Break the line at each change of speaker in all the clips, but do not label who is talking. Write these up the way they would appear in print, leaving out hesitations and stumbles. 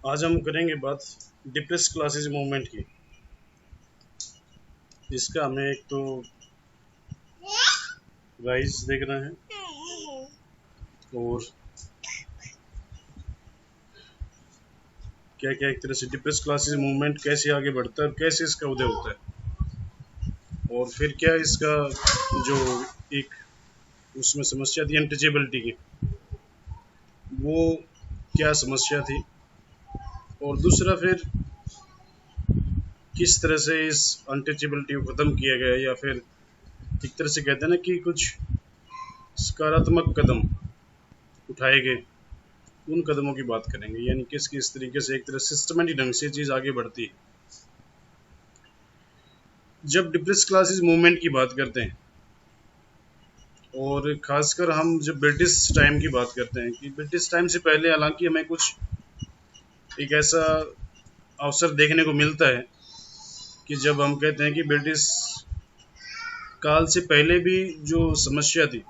आज हम करेंगे बात डिप्रेस क्लासेस मूवमेंट की, जिसका हमें एक तो राइज देखना है और क्या क्या एक तरह से डिप्रेस क्लासेस मूवमेंट कैसे आगे बढ़ता है और कैसे इसका उदय होता है, और फिर क्या इसका जो एक उसमें समस्या थी अनटचेबिलिटी की, वो क्या समस्या थी, और दूसरा फिर किस तरह से इस अनटचेबिलिटी को ख़त्म किया गया, या फिर एक तरह से कहते हैं ना कि कुछ सकारात्मक कदम उठाए गए, उन कदमों की बात करेंगे। यानी किस तरीके से एक तरह सिस्टमेटिक ढंग से चीज़ आगे बढ़ती है। जब डिप्रेस क्लासेस मूवमेंट की बात करते हैं, और ख़ासकर हम जब ब्रिटिश टाइम की बात करते हैं कि ब्रिटिश टाइम से पहले हालांकि हमें कुछ एक ऐसा अवसर देखने को मिलता है कि जब हम कहते हैं कि ब्रिटिश काल से पहले भी जो समस्या थी,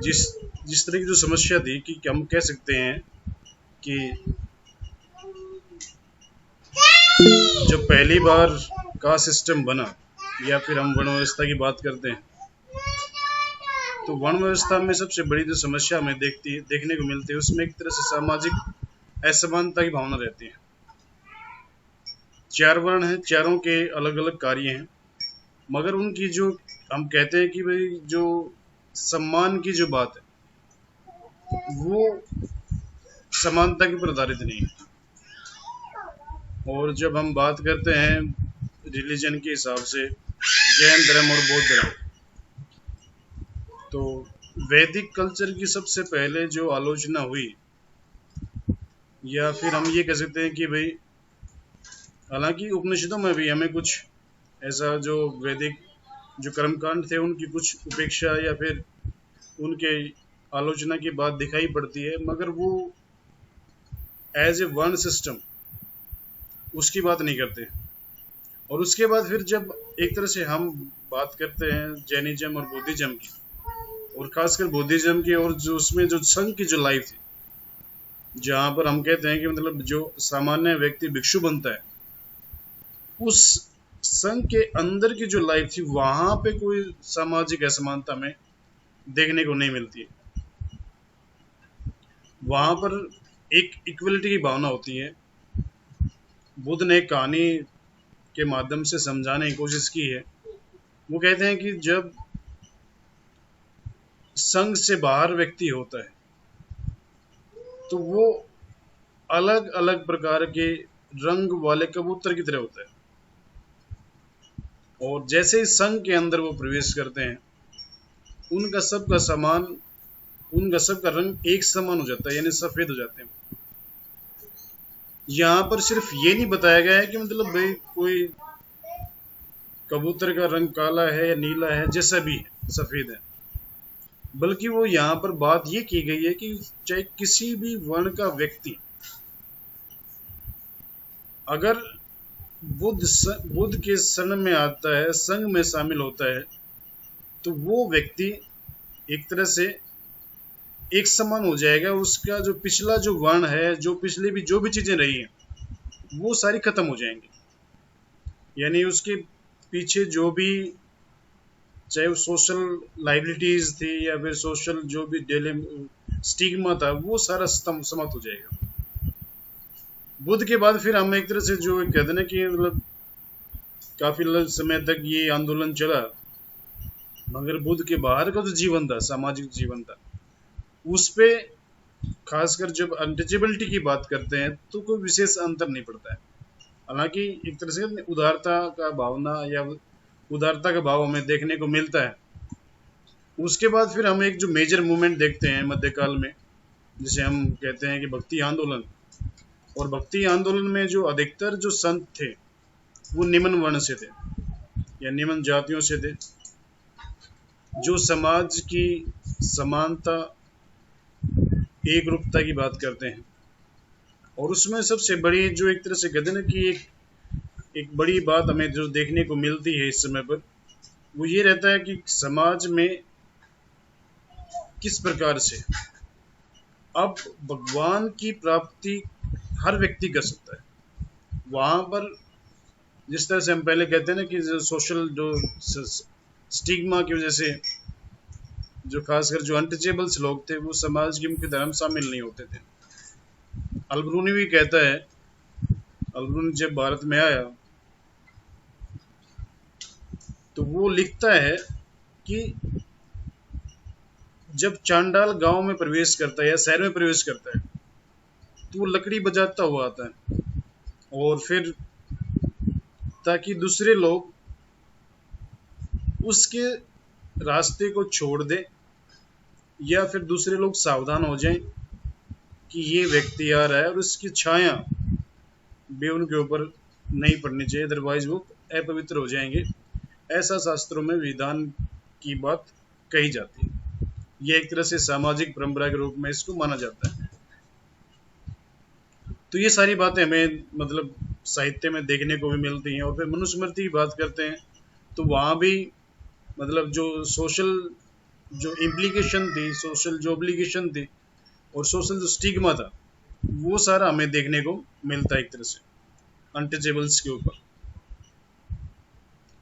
जिस जिस तरह की जो समस्या थी कि हम कह सकते हैं कि जब पहली बार का सिस्टम बना, या फिर हम वर्ण व्यवस्था की बात करते हैं, तो वर्ण व्यवस्था में सबसे बड़ी जो समस्या हमें देखने को मिलती है, उसमें एक तरह से सामाजिक असमानता की भावना रहती है। चार वर्ण हैं, चारों के अलग अलग कार्य हैं, मगर उनकी जो हम कहते हैं कि भाई जो सम्मान की जो बात है, वो समानता के ऊपर आधारित नहीं है। और जब हम बात करते हैं रिलीजन के हिसाब से, जैन धर्म और बौद्ध धर्म, तो वैदिक कल्चर की सबसे पहले जो आलोचना हुई, या फिर हम ये कह सकते हैं कि भाई हालांकि उपनिषदों में भी हमें कुछ ऐसा जो वैदिक जो कर्मकांड थे उनकी कुछ उपेक्षा या फिर उनके आलोचना की बात दिखाई पड़ती है, मगर वो एज ए वर्ण सिस्टम उसकी बात नहीं करते। और उसके बाद फिर जब एक तरह से हम बात करते हैं जैनिज्म और बुद्धिज्म की, और खासकर बुद्धिज्म की, और जो उसमें जो संघ की जो लाइफ थी, जहाँ पर हम कहते हैं कि मतलब जो सामान्य व्यक्ति भिक्षु बनता है, उस संघ के अंदर की जो लाइफ थी, वहां पे कोई सामाजिक असमानता में देखने को नहीं मिलती है। वहां पर एक इक्वलिटी की भावना होती है। बुद्ध ने एक कहानी के माध्यम से समझाने की कोशिश की है। वो कहते हैं कि जब संघ से बाहर व्यक्ति होता है, तो वो अलग अलग प्रकार के रंग वाले कबूतर की तरह होता है, और जैसे ही संघ के अंदर वो प्रवेश करते हैं, उनका सबका रंग एक समान हो जाता है, यानी सफेद हो जाते हैं। यहाँ पर सिर्फ ये नहीं बताया गया है कि मतलब भाई कोई कबूतर का रंग काला है या नीला है, जैसा भी है, सफेद है, बल्कि वो यहाँ पर बात ये की गई है कि चाहे किसी भी वर्ण का व्यक्ति अगर बुद्ध के शरण में आता है, संघ में शामिल होता है, तो वो व्यक्ति एक तरह से एक समान हो जाएगा। उसका जो पिछला जो वर्ण है, जो पिछले भी जो भी चीजें रही हैं, वो सारी खत्म हो जाएंगी। यानी उसके पीछे जो भी, चाहे वो सोशल लाइबिलिटीज थी या फिर सोशल जो भी स्टिग्मा था, वो सारा समाप्त हो जाएगा। बुद्ध के बाद फिर हम एक तरह से जो कहते हैं कि मतलब काफी समय तक ये आंदोलन चला, मगर बुद्ध के बाहर का जो जीवन था, सामाजिक जीवन था, उस पे खासकर जब अनटचेबिलिटी की बात करते हैं तो कोई विशेष अंतर नहीं पड़ता है। हालांकि एक तरह से उदारता का भावना या उदारता का भाव हमें देखने को मिलता है। उसके बाद फिर हम एक जो मेजर मूवमेंट देखते हैं मध्यकाल में, जिसे हम कहते हैं कि भक्ति आंदोलन। और भक्ति आंदोलन में जो अधिकतर जो संत थे, वो निम्न वर्ण से थे या निम्न जातियों से थे, जो समाज की समानता, एक रूपता की बात करते हैं। और उसमें सबसे बड़ी जो एक तरह से कहते हैं ना कि एक बड़ी बात हमें जो देखने को मिलती है इस समय पर, वो ये रहता है कि समाज में किस प्रकार से अब भगवान की प्राप्ति हर व्यक्ति कर सकता है। वहां पर जिस तरह से हम पहले कहते हैं ना कि जो सोशल जो स्टिग्मा की वजह से जो खासकर जो अनटचेबल्स लोग थे वो समाज के मुख्य धर्म शामिल नहीं होते थे। अलबरूनी भी कहता है, अलबरूनी जब भारत में आया तो वो लिखता है कि जब चांडाल गांव में प्रवेश करता है या शहर में प्रवेश करता है तो वो लकड़ी बजाता हुआ आता है, और फिर ताकि दूसरे लोग उसके रास्ते को छोड़ दें या फिर दूसरे लोग सावधान हो जाएं कि ये व्यक्ति आ रहा है और उसकी छाया भी उनके ऊपर नहीं पड़नी चाहिए, अदरवाइज वो अपवित्र हो जाएंगे। ऐसा शास्त्रों में विधान की बात कही जाती है। ये एक तरह से सामाजिक परंपरा के रूप में इसको माना जाता है। तो ये सारी बातें हमें मतलब साहित्य में देखने को भी मिलती हैं। और फिर मनुस्मृति की बात करते हैं तो वहाँ भी मतलब जो सोशल जो इम्प्लीकेशन थी, सोशल जो ऑब्लिगेशन थी और सोशल जो स्टिग्मा था वो सारा हमें देखने को मिलता है एक तरह से अनटचेबल्स के ऊपर।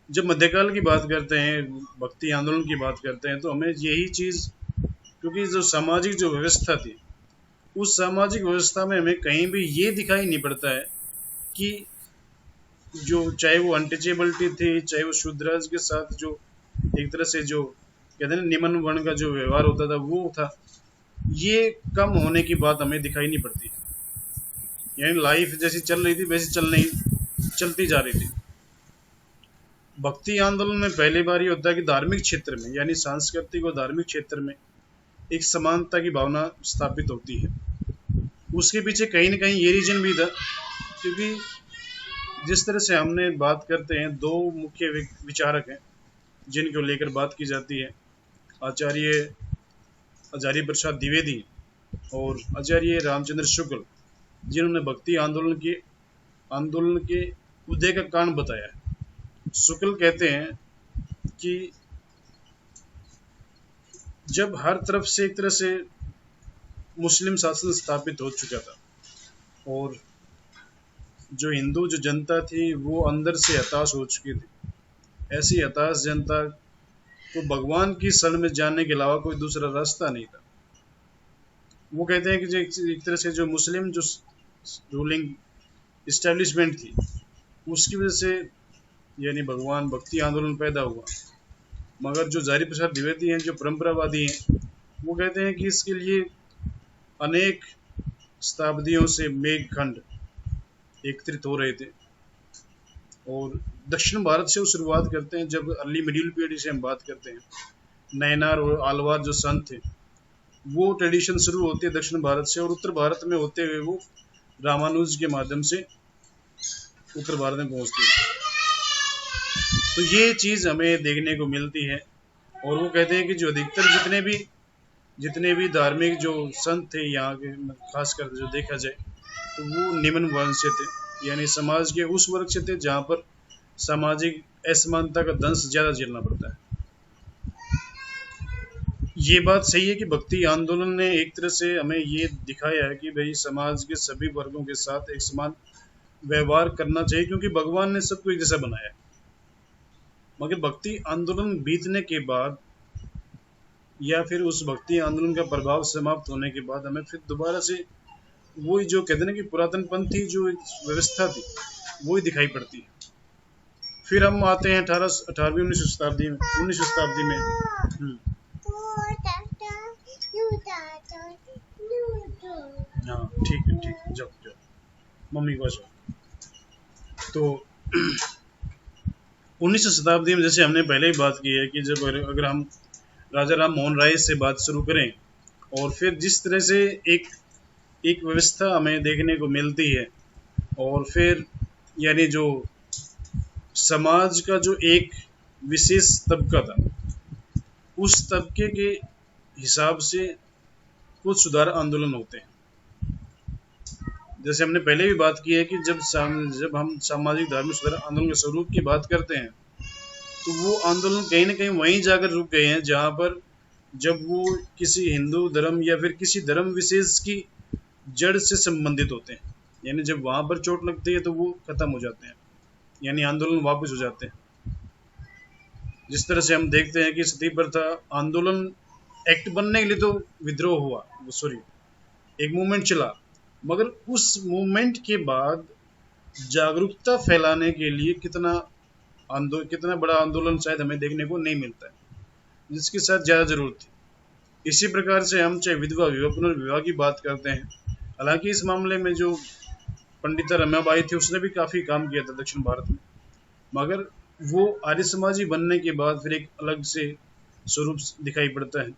जब मध्यकाल की बात करते हैं, भक्ति आंदोलन की बात करते हैं तो हमें यही चीज़, क्योंकि जो सामाजिक जो व्यवस्था थी उस सामाजिक व्यवस्था में हमें कहीं भी ये दिखाई नहीं पड़ता है कि जो चाहे वो अनटचेबिलिटी थी, चाहे वो शूद्राज के साथ जो एक तरह से जो कहते हैं निम्न वर्ण का जो व्यवहार होता था वो था, ये कम होने की बात हमें दिखाई नहीं पड़ती। यानी लाइफ जैसी चल रही थी वैसी चलती जा रही थी। भक्ति आंदोलन में पहली बार ये होता है कि धार्मिक क्षेत्र में यानी सांस्कृतिक और धार्मिक क्षेत्र में एक समानता की भावना स्थापित होती है। उसके पीछे कहीं ना कहीं ये रीजन भी था, क्योंकि जिस तरह से हमने बात करते हैं दो मुख्य विचारक हैं जिनको लेकर बात की जाती है, आचार्य प्रसाद द्विवेदी और आचार्य रामचंद्र शुक्ल, जिन्होंने भक्ति आंदोलन के उदय का कारण बताया है। शुक्ल कहते हैं कि जब हर तरफ से एक तरह से मुस्लिम शासन स्थापित हो चुका था और जो हिंदू जो जनता थी वो अंदर से हताश हो चुकी थी, ऐसी हताश जनता को भगवान की शरण में जाने के अलावा कोई दूसरा रास्ता नहीं था। वो कहते हैं कि जो एक तरह से जो मुस्लिम जो रूलिंग इस्टेब्लिशमेंट थी उसकी वजह से यानी भगवान भक्ति आंदोलन पैदा हुआ। मगर जो आचार्य प्रसाद द्विवेदी हैं, जो परंपरावादी हैं, वो कहते हैं कि इसके लिए अनेक शताब्दियों से मेघखंड एकत्रित हो रहे थे। और दक्षिण भारत से वो शुरुआत करते हैं। जब अर्ली मिडिल पीरियड से हम बात करते हैं, नयनार और आलवार जो संत थे वो ट्रेडिशन शुरू होती है दक्षिण भारत से, और उत्तर भारत में होते हुए वो रामानुज के माध्यम से उत्तर भारत में पहुंचते हैं। तो ये चीज़ हमें देखने को मिलती है। और वो कहते हैं कि जो अधिकतर जितने भी धार्मिक जो संत थे यहाँ के, खासकर जो देखा जाए तो वो निम्न वर्ण से थे, यानी समाज के उस वर्ग से थे जहाँ पर सामाजिक असमानता का दंश ज़्यादा झेलना पड़ता है। ये बात सही है कि भक्ति आंदोलन ने एक तरह से हमें ये दिखाया है कि भाई समाज के सभी वर्गों के साथ एक समान व्यवहार करना चाहिए, क्योंकि भगवान ने सबको एक जैसा बनाया है। मगर भक्ति आंदोलन बीतने के बाद या फिर उस भक्ति आंदोलन का प्रभाव समाप्त होने के बाद हमें फिर दोबारा से वही जो कहते हैं ना कि पुरातन पंथी जो व्यवस्था थी वही दिखाई पड़ती है। फिर हम आते हैं 18वीं 19वीं शताब्दी में। हाँ ठीक है, जाओ मम्मी को जाओ। तो 19वीं शताब्दी में जैसे हमने पहले ही बात की है कि जब अगर हम राजा राम मोहन राय से बात शुरू करें और फिर जिस तरह से एक व्यवस्था हमें देखने को मिलती है, और फिर यानी जो समाज का जो एक विशेष तबका था उस तबके के हिसाब से कुछ सुधार आंदोलन होते हैं। जैसे हमने पहले भी बात की है कि जब हम सामाजिक धार्मिक सुधार आंदोलन के स्वरूप की बात करते हैं तो वो आंदोलन कहीं ना कहीं वहीं जाकर रुक गए हैं जहाँ पर जब वो किसी हिंदू धर्म या फिर किसी धर्म विशेष की जड़ से संबंधित होते हैं, यानी जब वहां पर चोट लगती है तो वो खत्म हो जाते हैं, यानी आंदोलन वापस हो जाते हैं। जिस तरह से हम देखते हैं कि सती प्रथा आंदोलन एक्ट बनने के लिए तो विद्रोह हुआ, सॉरी एक मूवमेंट चला, मगर उस मूवमेंट के बाद जागरूकता फैलाने के लिए कितना बड़ा आंदोलन शायद हमें देखने को नहीं मिलता है, जिसके साथ ज़्यादा जरूरत थी। इसी प्रकार से हम चाहे विधवा विवाह पुनर्विवाह की बात करते हैं, हालांकि इस मामले में जो पंडिता रमाबाई थी उसने भी काफ़ी काम किया था दक्षिण भारत में, मगर वो आर्य समाजी बनने के बाद फिर एक अलग से स्वरूप दिखाई पड़ता है।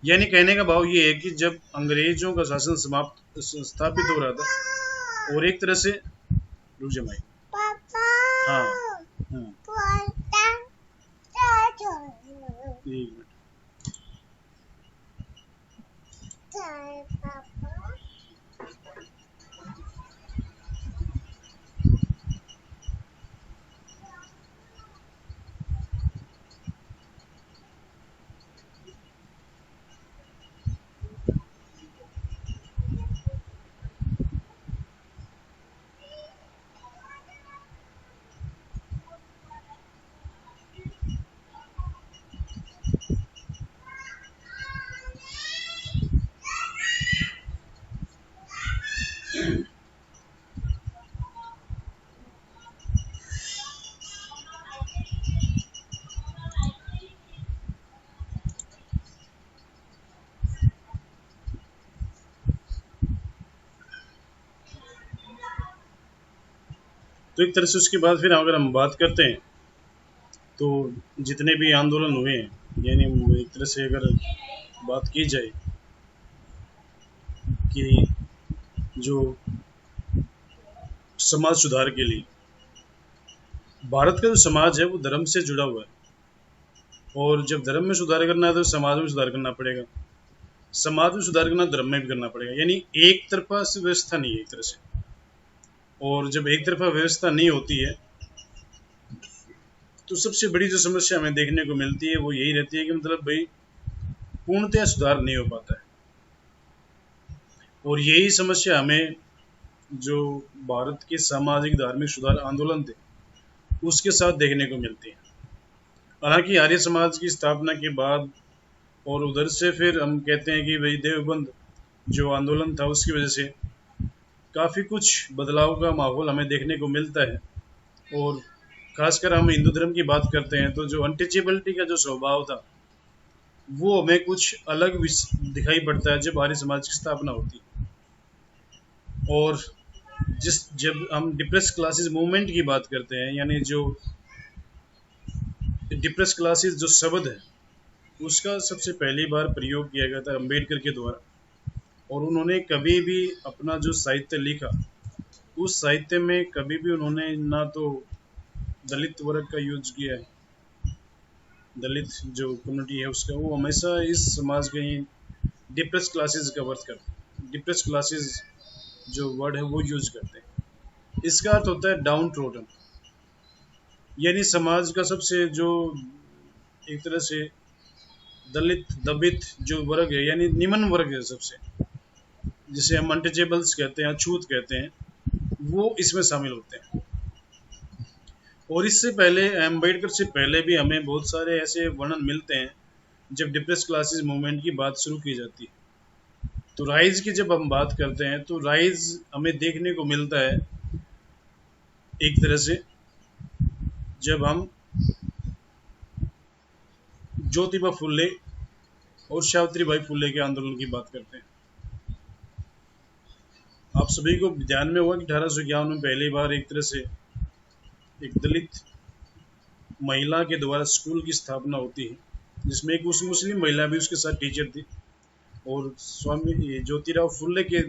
यानी कहने का भाव ये है कि जब अंग्रेजों का शासन स्थापित हो रहा था और एक तरह से रुक जमाई हाँ हाँ एक मिनट। तो एक तरह से उसके बाद फिर अगर हम बात करते हैं तो जितने भी आंदोलन हुए हैं, यानी एक तरह से अगर बात की जाए कि जो समाज सुधार के लिए भारत का जो समाज है वो धर्म से जुड़ा हुआ है, और जब धर्म में सुधार करना है तो समाज में सुधार करना पड़ेगा, समाज में सुधार करना धर्म में भी करना पड़ेगा, यानी एक तरफा से व्यवस्था नहीं है एक तरह से। और जब एक तरफा व्यवस्था नहीं होती है तो सबसे बड़ी जो समस्या हमें देखने को मिलती है वो यही रहती है कि मतलब भाई पूर्णतया सुधार नहीं हो पाता है, और यही समस्या हमें जो भारत के सामाजिक धार्मिक सुधार आंदोलन थे उसके साथ देखने को मिलती है। हालांकि आर्य समाज की स्थापना के बाद और उधर से फिर हम कहते हैं कि भाई देवबंद जो आंदोलन था उसकी वजह से काफ़ी कुछ बदलाव का माहौल हमें देखने को मिलता है, और खासकर हम हिंदू धर्म की बात करते हैं तो जो अनटचेबिलिटी का जो स्वभाव था वो हमें कुछ अलग दिखाई पड़ता है जब आर्य समाज की स्थापना होती है। और जब हम डिप्रेस क्लासेस मूवमेंट की बात करते हैं, यानी जो डिप्रेस क्लासेस जो शब्द है उसका सबसे पहली बार प्रयोग किया गया था अम्बेडकर के द्वारा, और उन्होंने कभी भी अपना जो साहित्य लिखा उस साहित्य में कभी भी उन्होंने ना तो दलित वर्ग का यूज किया है, दलित जो कम्युनिटी है उसका, वो हमेशा इस समाज के ही डिप्रेस क्लासेस का वर्ड करते हैं, डिप्रेस क्लासेस जो वर्ड है वो यूज करते हैं। इसका अर्थ होता है डाउन ट्रोडन, यानी समाज का सबसे जो एक तरह से दलित दबित जो वर्ग है, यानी निम्न वर्ग है सबसे, जिसे हम अनटचेबल्स कहते हैं, अछूत कहते हैं, वो इसमें शामिल होते हैं। और इससे पहले अम्बेडकर से पहले भी हमें बहुत सारे ऐसे वर्णन मिलते हैं जब डिप्रेस क्लासेस मूवमेंट की बात शुरू की जाती है। तो राइज की जब हम बात करते हैं तो राइज हमें देखने को मिलता है एक तरह से जब हम ज्योतिबा फुले और सावित्रीबाई फुले के आंदोलन की बात करते हैं। आप सभी को ध्यान में होगा कि 1851 में पहली बार एक तरह से एक दलित महिला के द्वारा स्कूल की स्थापना होती है, जिसमें एक मुस्लिम महिला भी उसके साथ टीचर थी, और स्वामी ज्योतिराव फुले के